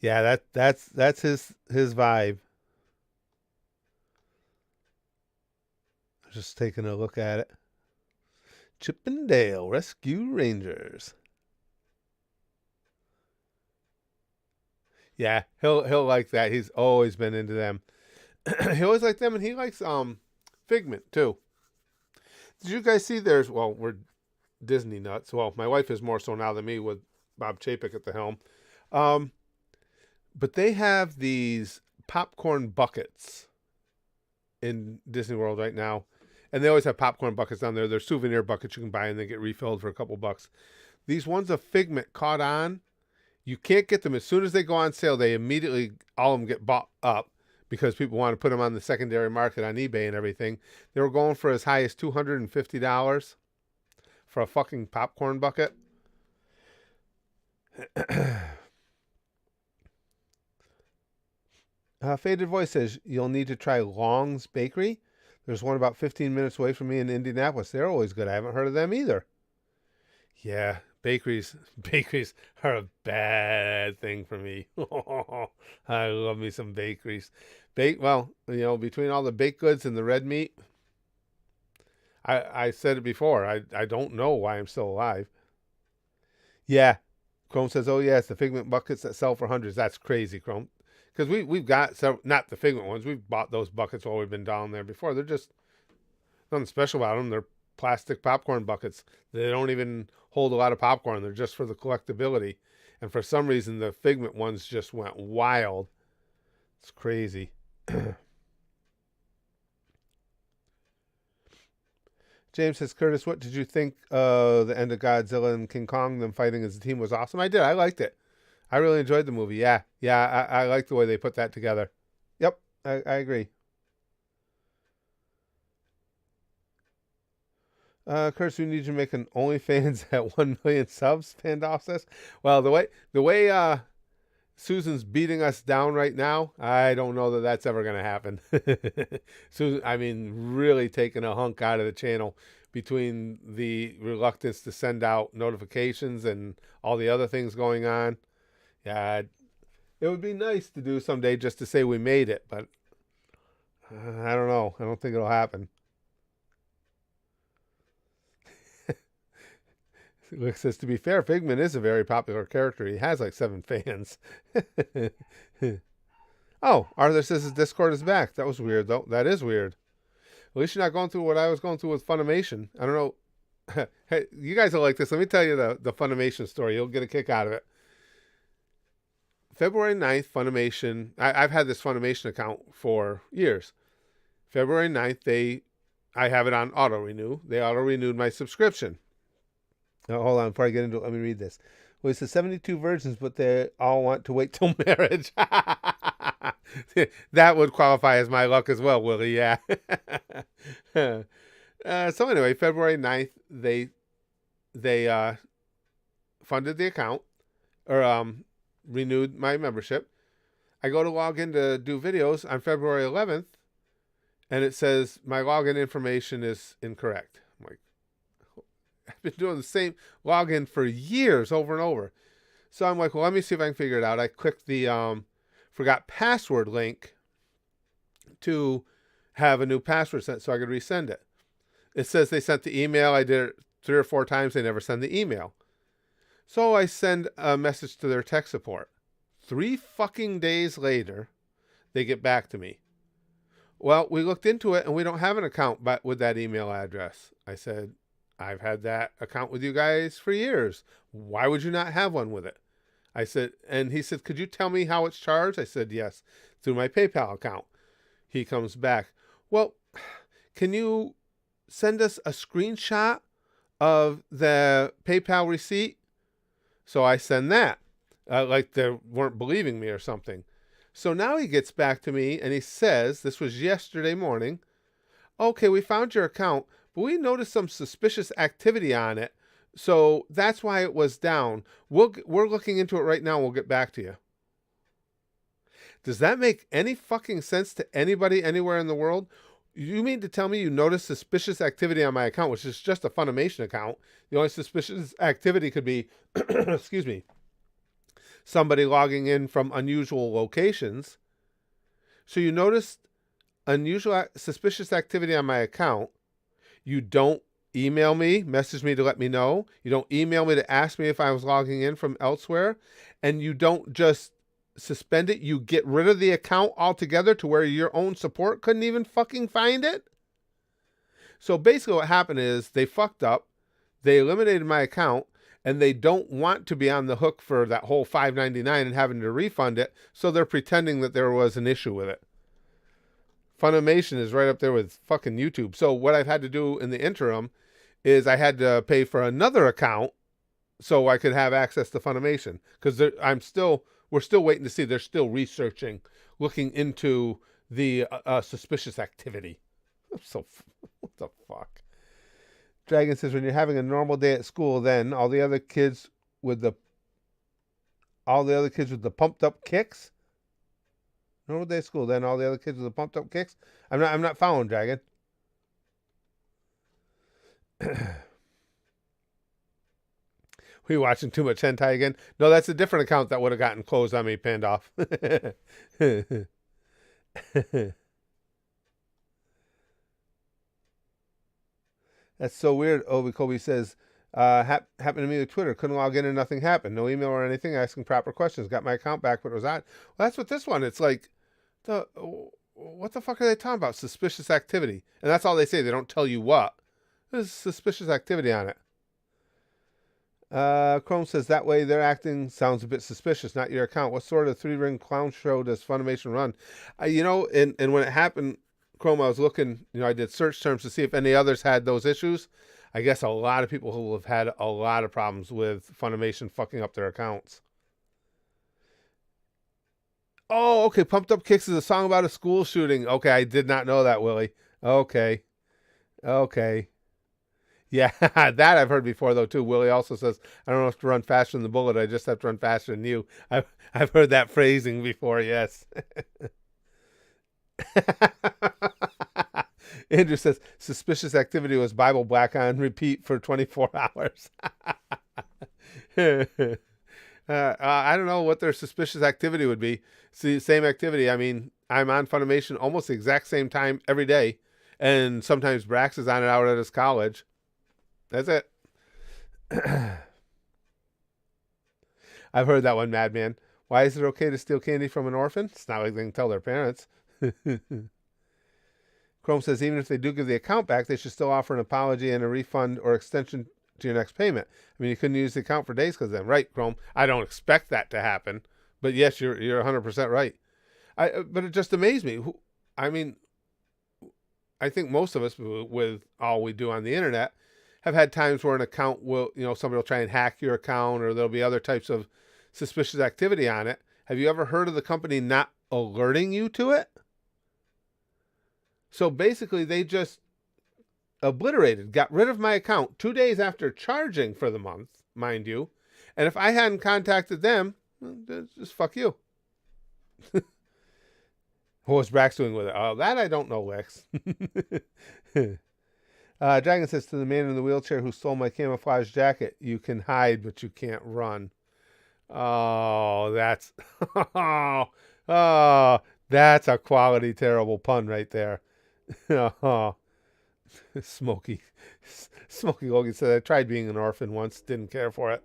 A: Yeah, that's his vibe. Just taking a look at it. Chippendale Rescue Rangers. Yeah, he'll like that. He's always been into them. He always liked them, and he likes Figment too. Did you guys see there's we're Disney nuts. Well, my wife is more so now than me with Bob Chapek at the helm. But they have these popcorn buckets in Disney World right now. And they always have popcorn buckets down there. They're souvenir buckets you can buy and they get refilled for a couple bucks. These ones of Figment caught on. You can't get them. As soon as they go on sale, they immediately, all of them get bought up because people want to put them on the secondary market on eBay and everything. They were going for as high as $250 for a fucking popcorn bucket. Faded Voice says, you'll need to try Long's Bakery. There's one about 15 minutes away from me in Indianapolis. They're always good. I haven't heard of them either. Yeah, bakeries are a bad thing for me. I love me some bakeries. Between all the baked goods and the red meat, I said it before. I don't know why I'm still alive. Yeah, Chrome says, oh yeah, it's the Figment buckets that sell for hundreds. That's crazy, Chrome. Because we've got some, not the Figment ones. We've bought those buckets while we've been down there before. They're just nothing special about them. They're plastic popcorn buckets. They don't even hold a lot of popcorn. They're just for the collectability. And for some reason, the Figment ones just went wild. It's crazy. James says, Curtis, what did you think the end of Godzilla and King Kong, them fighting as a team was awesome? I did. I liked it. I really enjoyed the movie. Yeah, I like the way they put that together. Yep, I agree. Curtis, we need you to make an OnlyFans at 1 million subs, Pandoff says. Well, the way Susan's beating us down right now, I don't know that that's ever going to happen. Susan, really taking a hunk out of the channel between the reluctance to send out notifications and all the other things going on. Yeah, it would be nice to do someday just to say we made it, but I don't know. I don't think it'll happen. Rick says, to be fair, Figment is a very popular character. He has like 7 fans. Oh, Arthur says his Discord is back. That was weird, though. That is weird. At least you're not going through what I was going through with Funimation. I don't know. Hey, you guys will like this. Let me tell you the Funimation story. You'll get a kick out of it. February 9th, Funimation, I've had this Funimation account for years. February 9th, I have it on auto-renew. They auto-renewed my subscription. Now, hold on, before I get into it, let me read this. Well, it says 72 virgins, but they all want to wait till marriage. That would qualify as my luck as well, Willie, yeah. So anyway, February 9th, they funded the account, or renewed my membership. I go to log in to do videos on February 11th, and it says my login information is incorrect. I'm like, I've been doing the same login for years, over and over. So I'm like, well, let me see if I can figure it out. I clicked the forgot password link to have a new password sent so I could resend it. It says they sent the email. I did it 3 or 4 times. They never send the email. So I send a message to their tech support. 3 fucking days later, they get back to me. Well, we looked into it and we don't have an account with that email address. I said, I've had that account with you guys for years. Why would you not have one with it? I said, and he said, could you tell me how it's charged? I said, yes, through my PayPal account. He comes back. Well, can you send us a screenshot of the PayPal receipt? So I send that, like they weren't believing me or something. So now he gets back to me and he says, this was yesterday morning, okay, we found your account, but we noticed some suspicious activity on it So that's why it was down. We're looking into it right now. We'll get back to you. Does that make any fucking sense to anybody anywhere in the world? You mean to tell me you noticed suspicious activity on my account, which is just a Funimation account? The only suspicious activity could be, excuse me, somebody logging in from unusual locations. So you noticed unusual, suspicious activity on my account. You don't email me, message me to let me know. You don't email me to ask me if I was logging in from elsewhere. And you don't just suspend it. You get rid of the account altogether to where your own support couldn't even fucking find it. So basically what happened is they fucked up. They eliminated my account and they don't want to be on the hook for that whole $5.99 and having to refund it. So they're pretending that there was an issue with it. Funimation is right up there with fucking YouTube. So what I've had to do in the interim is I had to pay for another account so I could have access to Funimation, because we're still waiting to see. They're still researching, looking into the suspicious activity. So what the fuck? Dragon says, when you're having a normal day at school, then all the other kids with the pumped up kicks. Normal day at school, then all the other kids with the pumped up kicks. I'm not following, Dragon. Were you watching too much hentai again? No, that's a different account that would have gotten closed on me, panned off. That's so weird. Obi Kobe says, happened to me with Twitter. Couldn't log in and nothing happened. No email or anything asking proper questions. Got my account back, but it was on. Well, that's what this one. It's like, what the fuck are they talking about? Suspicious activity. And that's all they say. They don't tell you what. There's suspicious activity on it. Chrome says, that way they're acting sounds a bit suspicious, not your account. What sort of three-ring clown show does Funimation run? And when it happened, Chrome, I was looking, I did search terms to see if any others had those issues. I guess a lot of people who have had a lot of problems with Funimation fucking up their accounts. Oh, okay. Pumped Up Kicks is a song about a school shooting. Okay, I did not know that, Willie. Okay. Yeah, that I've heard before, though, too. Willie also says, I don't have to run faster than the bullet. I just have to run faster than you. I've heard that phrasing before, yes. Andrew says, suspicious activity was Bible Black on repeat for 24 hours. I don't know what their suspicious activity would be. See, same activity. I mean, I'm on Funimation almost the exact same time every day. And sometimes Brax is on it out at his college. That's it. I've heard that one, Madman. Why is it okay to steal candy from an orphan? It's not like they can tell their parents. Chrome says, even if they do give the account back, they should still offer an apology and a refund or extension to your next payment. I mean, you couldn't use the account for days because then, right, Chrome? I don't expect that to happen. But yes, you're 100% right. But it just amazed me. I mean, I think most of us, with all we do on the internet, have had times where an account will, somebody will try and hack your account, or there'll be other types of suspicious activity on it. Have you ever heard of the company not alerting you to it? So basically, they just got rid of my account 2 days after charging for the month, mind you. And if I hadn't contacted them, just fuck you. What was Brax doing with it? Oh, that I don't know, Lex. Dragon says, to the man in the wheelchair who stole my camouflage jacket, you can hide, but you can't run. Oh, that's that's a quality terrible pun right there. Oh, Smokey Logan said, I tried being an orphan once, didn't care for it.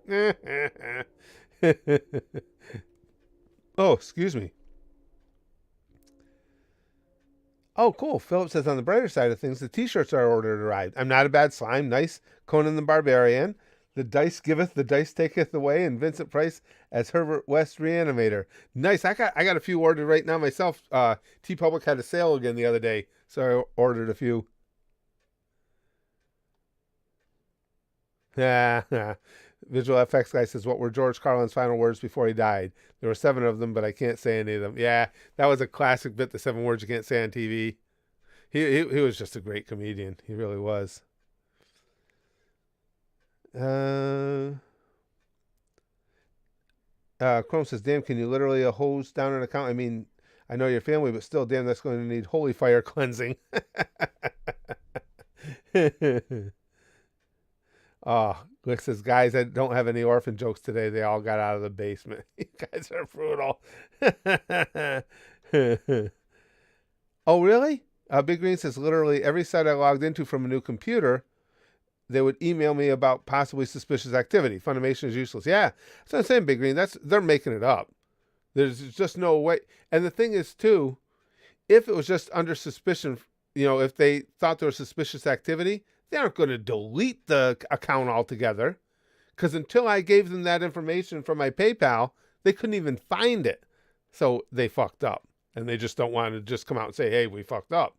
A: Oh, excuse me. Oh, cool. Philip says, on the brighter side of things, the t-shirts are ordered arrived. I'm not a bad slime. Nice. Conan the Barbarian. The dice giveth, the dice taketh away, and Vincent Price as Herbert West Reanimator. Nice. I got a few ordered right now myself. TeePublic had a sale again the other day, so I ordered a few. Visual FX guy says, what were George Carlin's final words before he died? There were 7 of them, but I can't say any of them. Yeah, that was a classic bit, the 7 words you can't say on TV. He was just a great comedian. He really was. Uh, Chrome says, damn, can you literally hose down an account? I mean, I know your family, but still, damn, that's going to need holy fire cleansing. Oh, Glick says, guys, I don't have any orphan jokes today. They all got out of the basement. You guys are brutal. Oh, really? Big Green says, literally every site I logged into from a new computer, they would email me about possibly suspicious activity. Funimation is useless. Yeah, that's what I'm saying, Big Green. They're making it up. There's just no way. And the thing is, too, if it was just under suspicion, if they thought there was suspicious activity, they aren't going to delete the account altogether. Because until I gave them that information from my PayPal, they couldn't even find it. So they fucked up. And they just don't want to just come out and say, hey, we fucked up.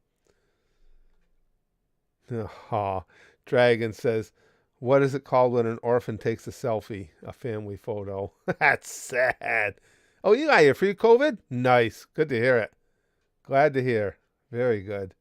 A: Oh, Dragon says, what is it called when an orphan takes a selfie? A family photo. That's sad. Oh, Eli, you're free COVID? Nice. Good to hear it. Glad to hear. Very good.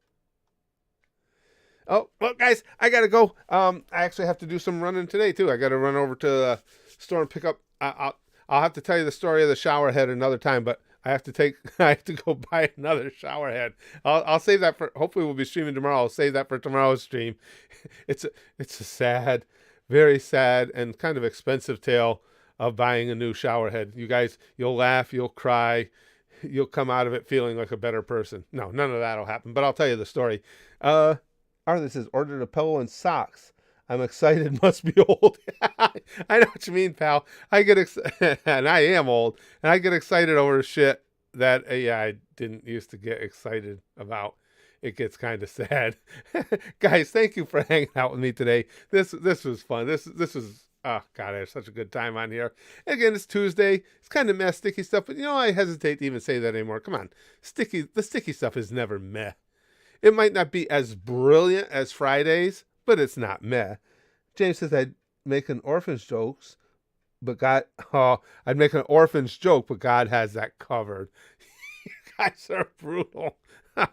A: Oh, well, guys, I got to go. I actually have to do some running today, too. I got to run over to the store and pick up. I'll have to tell you the story of the shower head another time, but I have to go buy another shower head. I'll save that for, hopefully we'll be streaming tomorrow. I'll save that for tomorrow's stream. It's a sad, very sad and kind of expensive tale of buying a new shower head. You guys, you'll laugh, you'll cry, you'll come out of it feeling like a better person. No, none of that'll happen, but I'll tell you the story. Arthur says, ordered a pillow and socks. I'm excited, must be old. I know what you mean, pal. I get and I am old, and I get excited over shit that I didn't used to get excited about. It gets kind of sad. Guys, thank you for hanging out with me today. This was fun. This was, oh God, I had such a good time on here. Again, it's Tuesday. It's kind of meh, sticky stuff, but I hesitate to even say that anymore. Come on, the sticky stuff is never meh. It might not be as brilliant as Fridays, but it's not meh. James says, I'd make an orphan's jokes, but I'd make an orphan's joke, but God has that covered. You guys are brutal.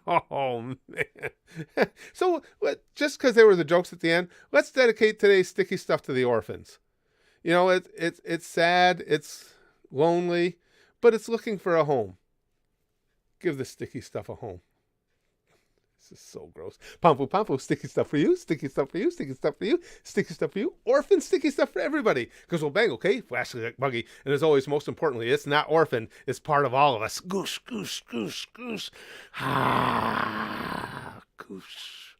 A: Oh, man. So just because they were the jokes at the end, let's dedicate today's sticky stuff to the orphans. It's sad, it's lonely, but it's looking for a home. Give the sticky stuff a home. This is so gross. Pampu, sticky stuff for you, sticky stuff for you, sticky stuff for you, sticky stuff for you, orphan, sticky stuff for everybody. Because we'll bang, okay? Flashly like buggy. And as always, most importantly, it's not orphan, it's part of all of us. Goosh, goosh, goosh, goosh. Ah, goosh.